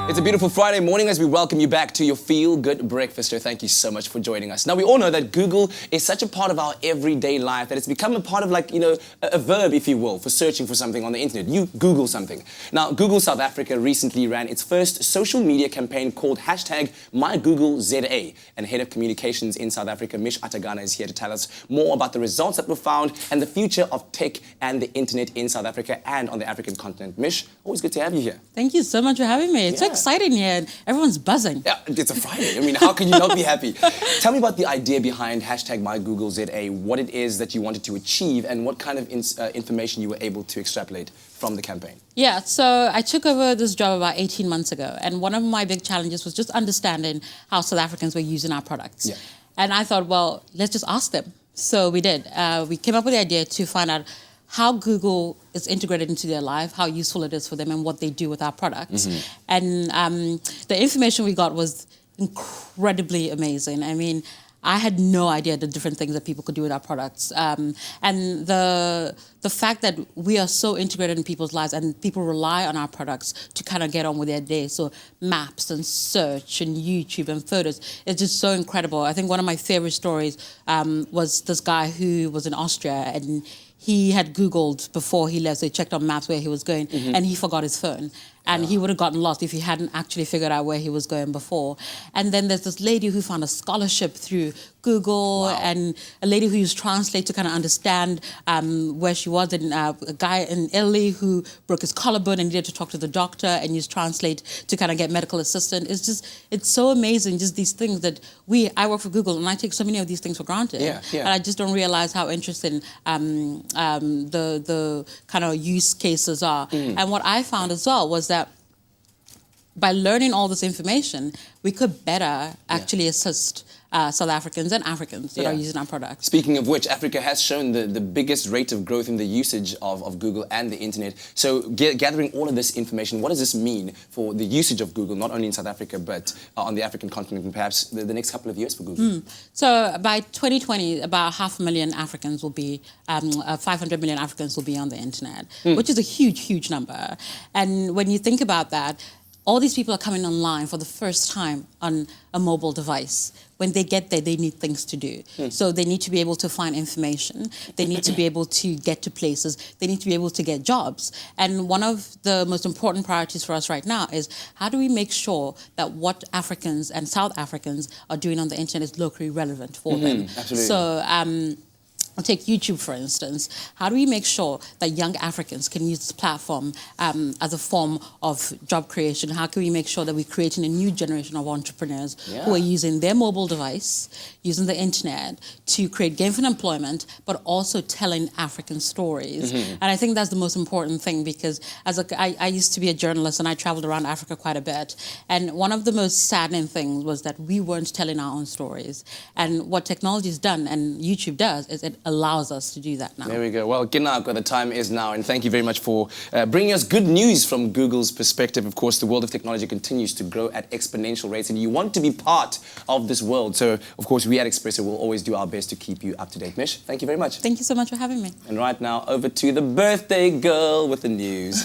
It's a beautiful Friday morning as we welcome you back to your Feel Good Breakfast. Thank you so much for joining us. Now, we all know that Google is such a part of our everyday life that it's become a part of, like, a verb, if you will, for searching for something on the internet. You Google something. Now, Google South Africa recently ran its first social media campaign called #MyGoogleZA. And Head of Communications in South Africa, Mish Atagana, is here to tell us more about the results that were found and the future of tech and the internet in South Africa and on the African continent. Mish, always good to have you here. Thank you so much for having me. It's so exciting here and everyone's buzzing. Yeah, it's a Friday. I mean, how can you not be happy? Tell me about the idea behind #MyGoogleZA, what it is that you wanted to achieve and what kind of information you were able to extrapolate from the campaign. Yeah, so I took over this job about 18 months ago, and one of my big challenges was just understanding how South Africans were using our products. Yeah. And I thought, well, let's just ask them. So we did. We came up with the idea to find out how Google is integrated into their life, how useful it is for them, and what they do with our products. And the information we got was incredibly amazing. I mean, I had no idea the different things that people could do with our products. And the fact that we are so integrated in people's lives and people rely on our products to kind of get on with their day. So maps and search and YouTube and photos, it's just so incredible. I think one of my favorite stories was this guy who was in Austria, and he had Googled before he left, so he checked on maps where he was going, and he forgot his phone. And he would have gotten lost if he hadn't actually figured out where he was going before. And then there's this lady who found a scholarship through Google, and a lady who used Translate to kind of understand where she was, and a guy in Italy who broke his collarbone and needed to talk to the doctor and used Translate to kind of get medical assistance. It's so amazing, just these things that I work for Google and I take so many of these things for granted. And I just don't realize how interesting the kind of use cases are. And what I found as well was that by learning all this information, we could better actually assist South Africans and Africans that are using our products. Speaking of which, Africa has shown the biggest rate of growth in the usage of Google and the internet. So gathering all of this information, what does this mean for the usage of Google, not only in South Africa, but on the African continent and perhaps the next couple of years for Google? So by 2020, about 500,000 Africans will be, 500 million Africans will be on the internet, which is a huge, huge number. And when you think about that, all these people are coming online for the first time on a mobile device. When they get there, they need things to do. So they need to be able to find information. They need to be able to get to places. They need to be able to get jobs. And one of the most important priorities for us right now is how do we make sure that what Africans and South Africans are doing on the internet is locally relevant for them. Absolutely. So, I'll take YouTube, for instance. How do we make sure that young Africans can use this platform as a form of job creation? How can we make sure that we're creating a new generation of entrepreneurs who are using their mobile device, using the internet to create gainful employment, but also telling African stories? And I think that's the most important thing, because I used to be a journalist and I traveled around Africa quite a bit. And one of the most saddening things was that we weren't telling our own stories. And what technology has done, and YouTube does, is it allows us to do that now. There we go. Well, Ginako, the time is now, and thank you very much for bringing us good news from Google's perspective. Of course, the world of technology continues to grow at exponential rates, and you want to be part of this world. So, of course, we at Expresso will always do our best to keep you up to date. Mish, thank you very much. Thank you so much for having me. And right now, over to the birthday girl with the news.